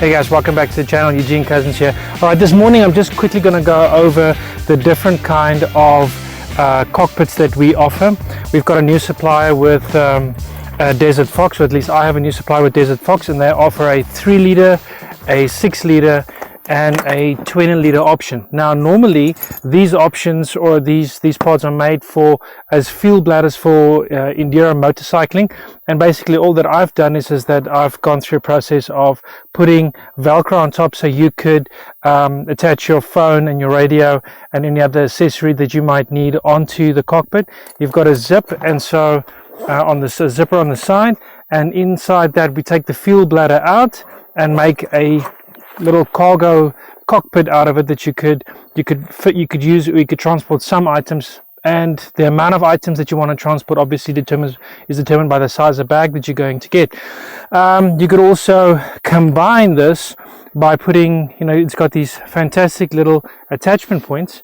Hey guys, welcome back to the channel. Eugene Cousins here. Alright, this morning I'm just quickly going to go over the different kind of cockpits that we offer. We've got a new supplier with Desert Fox, or at least I have a new supplier with Desert Fox, and they offer a 3-liter, a 6-liter and a 20-liter option. Now normally these options or these pods are made for as fuel bladders for enduro motorcycling, and basically all that I've done is that I've gone through a process of putting Velcro on top so you could attach your phone and your radio and any other accessory that you might need onto the cockpit. You've got a zip, and so on the zipper on the side, and inside that we take the fuel bladder out and make a little cargo cockpit out of it that you could transport some items, and the amount of items that you want to transport obviously is determined by the size of bag that you're going to get. You could also combine this by putting, it's got these fantastic little attachment points,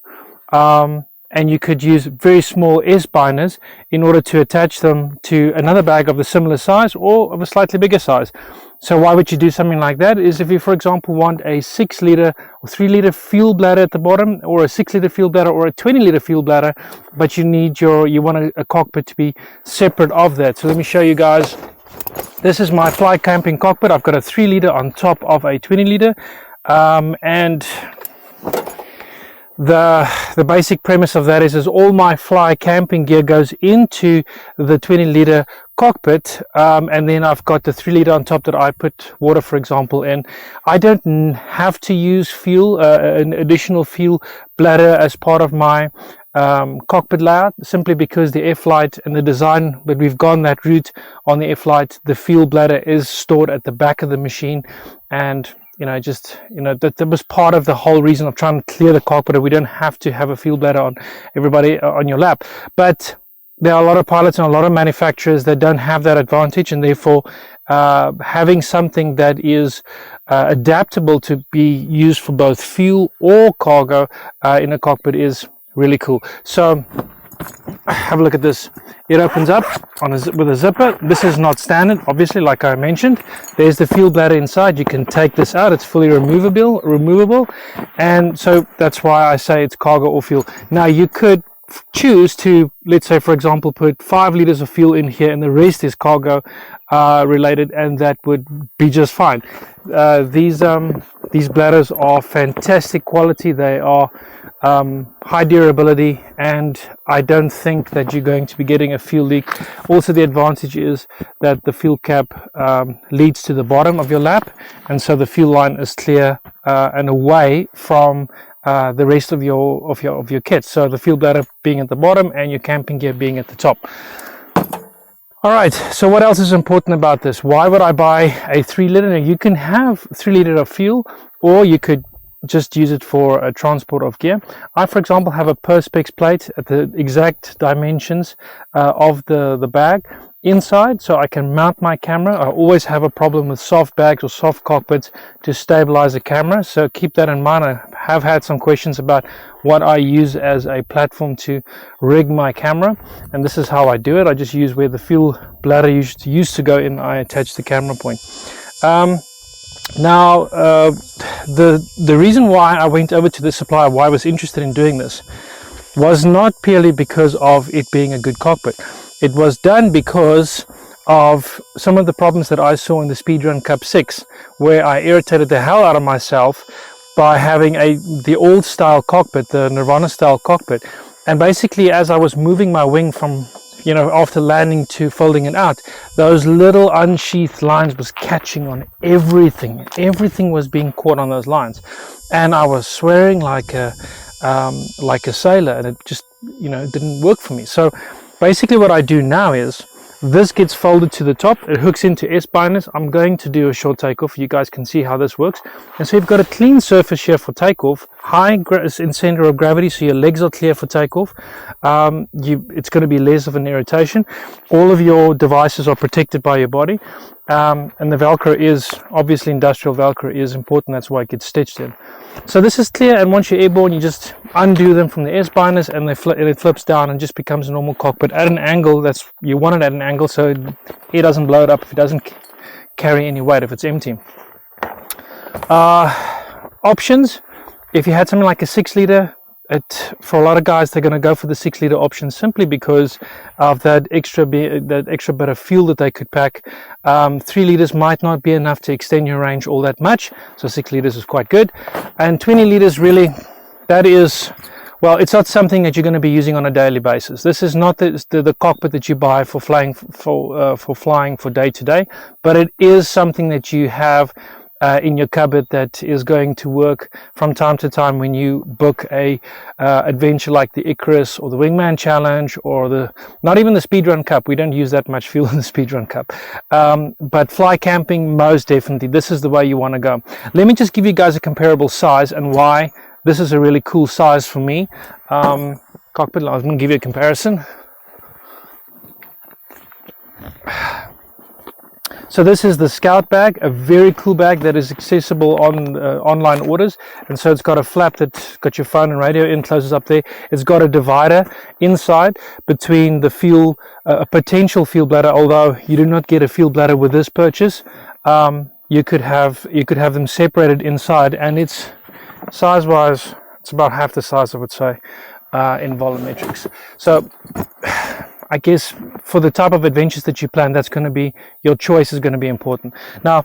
and you could use very small S-binders in order to attach them to another bag of a similar size or of a slightly bigger size. So why would you do something like that? Is if you, for example, want a 6-liter or 3-liter fuel bladder at the bottom, or a 6-liter fuel bladder or a 20-liter fuel bladder, but you want a cockpit to be separate of that. So let me show you guys. This is my fly camping cockpit. I've got a 3-liter on top of a 20-liter, and the basic premise of that is all my fly camping gear goes into the 20-liter cockpit, and then I've got the 3-liter on top that I put water, for example, in. I don't have to use fuel, an additional fuel bladder as part of my cockpit layout, simply because the F-Lite and the design that we've gone that route on the F-Lite, the fuel bladder is stored at the back of the machine, and that was part of the whole reason of trying to clear the cockpit, that we don't have to have a fuel bladder on everybody on your lap. But there are a lot of pilots and a lot of manufacturers that don't have that advantage, and therefore having something that is adaptable to be used for both fuel or cargo in a cockpit is really cool. So have a look at this. It opens up with a zipper. This is not standard, obviously, like I mentioned. There's the fuel bladder inside. You can take this out. It's fully removable, and so that's why I say it's cargo or fuel. Now you could choose to, let's say, for example, put 5 liters of fuel in here and the rest is cargo related, and that would be just fine. These bladders are fantastic quality. They are high durability, and I don't think that you're going to be getting a fuel leak. Also, the advantage is that the fuel cap leads to the bottom of your lap, and so the fuel line is clear and away from the rest of your kit. So the fuel bladder being at the bottom and your camping gear being at the top. All right, so what else is important about this? Why would I buy a 3-liter? Now, you can have 3-liter of fuel, or you could just use it for a transport of gear. I, for example, have a Perspex plate at the exact dimensions of the bag inside, so I can mount my camera. I always have a problem with soft bags or soft cockpits to stabilize the camera, so keep that in mind. I have had some questions about what I use as a platform to rig my camera, and this is how I do it. I just use where the fuel bladder used to go in. I attach the camera point. Now, the reason why I went over to this supplier, why I was interested in doing this, was not purely because of it being a good cockpit. It was done because of some of the problems that I saw in the Speedrun Cup 6, where I irritated the hell out of myself by having the old style cockpit, the Nirvana style cockpit. And basically, as I was moving my wing from after landing to folding it out, those little unsheathed lines was catching on everything. Everything was being caught on those lines, and I was swearing like a sailor, and it just didn't work for me. So basically what I do now is this gets folded to the top. It hooks into S-binders. I'm going to do a short takeoff. You guys can see how this works. And so you've got a clean surface here for takeoff, high in center of gravity, so your legs are clear for takeoff. It's going to be less of an irritation. All of your devices are protected by your body. And the Velcro is, obviously industrial Velcro is important. That's why it gets stitched in. So this is clear, and once you're airborne, you just undo them from the S-binders, and it flips down and just becomes a normal cockpit at an angle you want it at an angle, so it doesn't blow it up if it doesn't carry any weight, if it's empty. Options, if you had something like a 6-liter, for a lot of guys, they're going to go for the 6-liter option simply because of that extra bit of fuel that they could pack. 3 liters might not be enough to extend your range all that much, so 6 liters is quite good. And 20 liters, really, that is, well, it's not something that you're going to be using on a daily basis. This is not the cockpit that you buy for flying for day to day, but it is something that you have in your cupboard that is going to work from time to time when you book a adventure like the Icarus or the Wingman Challenge or not even the Speedrun Cup. We don't use that much fuel in the Speedrun Cup, but fly camping, most definitely this is the way you want to go. Let me just give you guys a comparable size and why this is a really cool size for me. Cockpit, I was going to give you a comparison. So this is the Scout bag, a very cool bag that is accessible on online orders. And so it's got a flap that's got your phone and radio in, closes up there. It's got a divider inside between the fuel, a potential fuel bladder, although you do not get a fuel bladder with this purchase. You could have them separated inside, and it's size-wise, it's about half the size, I would say, in volumetrics. So I guess for the type of adventures that you plan, that's going to be, your choice is going to be important. Now,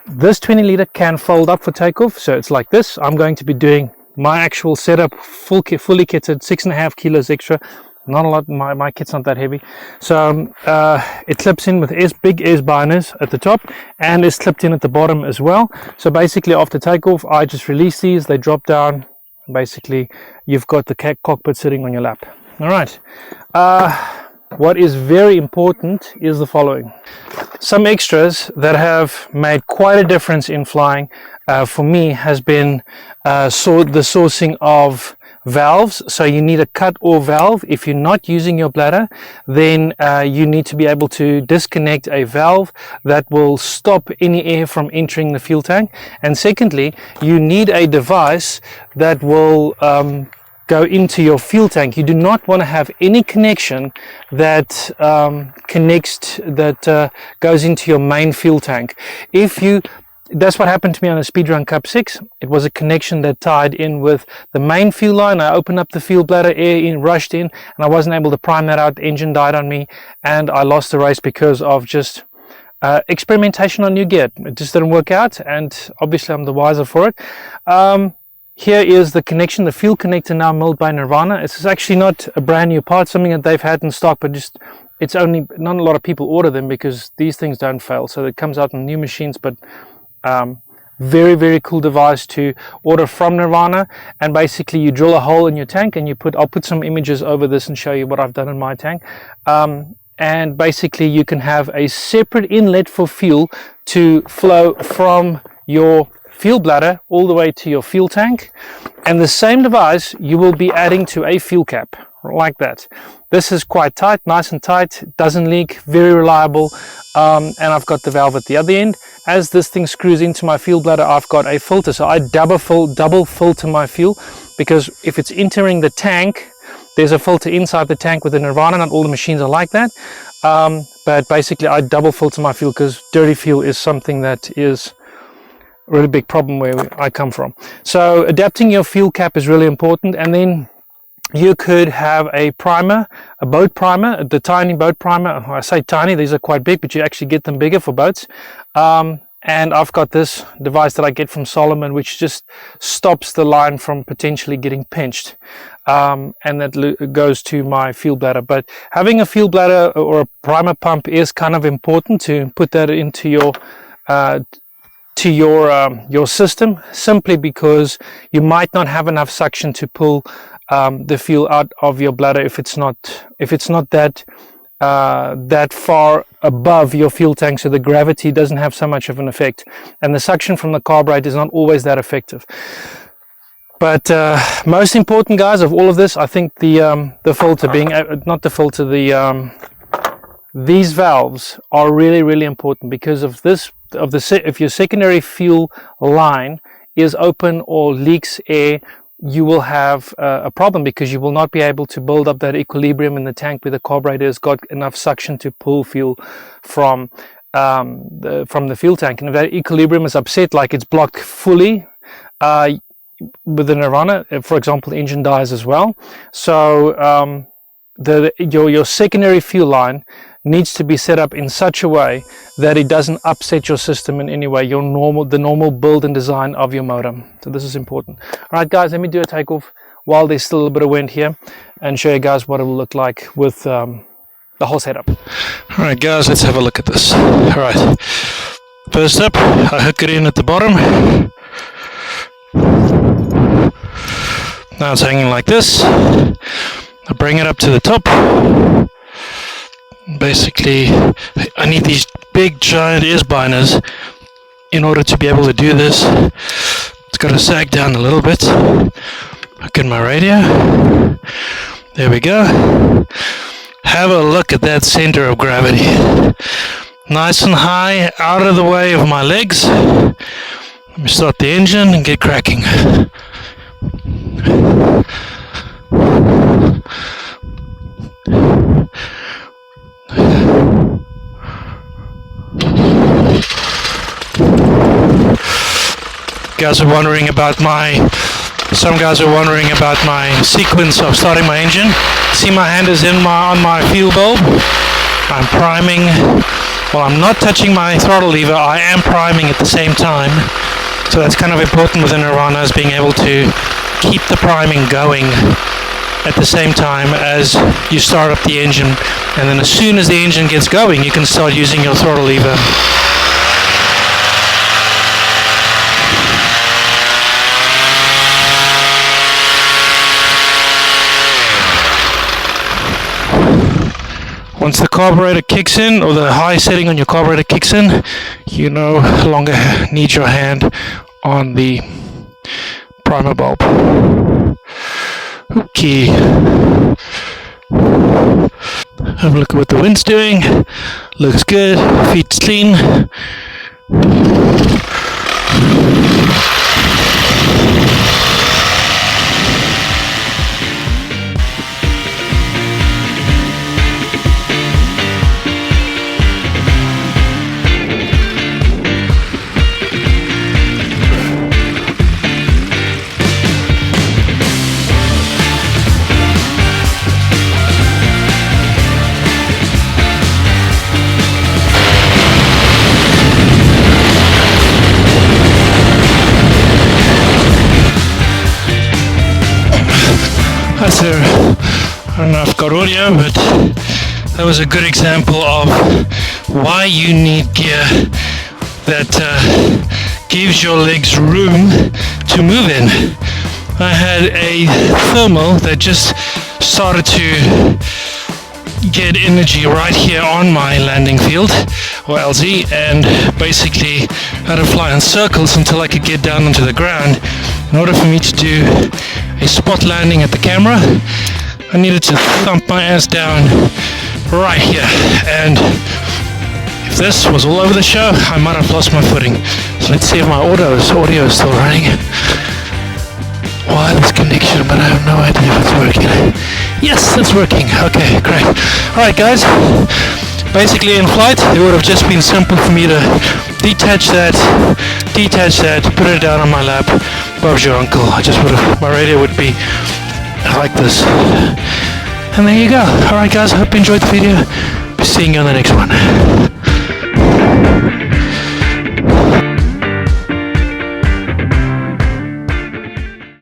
this 20-liter can fold up for takeoff, so it's like this. I'm going to be doing my actual setup, fully kitted, 6.5 kilos extra. Not a lot, my kit's not that heavy. So it clips in with big S binders at the top, and is clipped in at the bottom as well. So basically after takeoff, I just release these, they drop down. Basically, you've got the cockpit sitting on your lap. All right. What is very important is the following. Some extras that have made quite a difference in flying for me has been the sourcing of valves. So you need a cut or valve. If you're not using your bladder, then you need to be able to disconnect a valve that will stop any air from entering the fuel tank. And secondly, you need a device that will go into your fuel tank. You do not want to have any connection that goes into your main fuel tank. That's what happened to me on a Speedrun Cup 6. It was a connection that tied in with the main fuel line. I opened up the fuel bladder, air rushed in, and I wasn't able to prime that out. The engine died on me, and I lost the race because of just experimentation on new gear. It just didn't work out, and obviously I'm the wiser for it. Here is the connection, the fuel connector now milled by Nirvana. It's actually not a brand new part, something that they've had in stock, but just it's only, not a lot of people order them because these things don't fail. So it comes out in new machines, but very, very cool device to order from Nirvana. And basically you drill a hole in your tank and I'll put some images over this and show you what I've done in my tank. And basically you can have a separate inlet for fuel to flow from your fuel bladder all the way to your fuel tank, and the same device you will be adding to a fuel cap like that. This is quite tight, nice and tight, doesn't leak, very reliable, and I've got the valve at the other end. As this thing screws into my fuel bladder, I've got a filter, so I double filter my fuel, because if it's entering the tank, there's a filter inside the tank with the Nirvana. Not all the machines are like that, but basically I double filter my fuel because dirty fuel is something that is really big problem where I come from. So adapting your fuel cap is really important. And then you could have a primer, a boat primer, the tiny boat primer. I say tiny, these are quite big, but you actually get them bigger for boats. And I've got this device that I get from Solomon, which just stops the line from potentially getting pinched. And that goes to my fuel bladder. But having a fuel bladder or a primer pump is kind of important to put that into your system, simply because you might not have enough suction to pull the fuel out of your bladder if it's not that far above your fuel tank, so the gravity doesn't have so much of an effect, and the suction from the carburetor is not always that effective. But most important, guys, of all of this, I think the filter being not the filter, these valves are really, really important, because of this. If your secondary fuel line is open or leaks air, you will have a problem, because you will not be able to build up that equilibrium in the tank where the carburetor has got enough suction to pull fuel from from the fuel tank, and if that equilibrium is upset, like it's blocked fully with the Nirvana, for example, the engine dies as well. So your secondary fuel line needs to be set up in such a way that it doesn't upset your system in any way, the normal build and design of your motor. So this is important. All right, guys, let me do a takeoff while there's still a little bit of wind here and show you guys what it will look like with the whole setup. All right, guys, let's have a look at this. All right, first up, I hook it in at the bottom. Now it's hanging like this. I bring it up to the top. Basically, I need these big giant ear binders in order to be able to do this. It's got to sag down a little bit. Hook in my radio. There we go. Have a look at that center of gravity. Nice and high, out of the way of my legs. Let me start the engine and get cracking. Some guys are wondering about my sequence of starting my engine. See, my hand is on my fuel bulb. I'm priming. Well, I'm not touching my throttle lever. I am priming at the same time. So that's kind of important with the Nirvana, is being able to keep the priming going at the same time as you start up the engine. And then as soon as the engine gets going, you can start using your throttle lever. Once the carburetor kicks in, or the high setting on your carburetor kicks in, you no longer need your hand on the primer bulb. Okay. Have a look at what the wind's doing. Looks good. Feet's clean. I don't know if I've got audio, but that was a good example of why you need gear that gives your legs room to move in. I had a thermal that just started to get energy right here on my landing field, or LZ, and basically had to fly in circles until I could get down onto the ground. In order for me to do a spot landing at the camera, I needed to thump my ass down right here, and if this was all over the show, I might have lost my footing. So let's see if my audio is still running. Wireless connection, but I have no idea if it's working. Yes, it's working. Okay, great. Alright guys, basically in flight it would have just been simple for me to detach that, put it down on my lap. Bob's your uncle. My radio would be like this. And there you go. Alright guys, I hope you enjoyed the video. Be seeing you on the next one.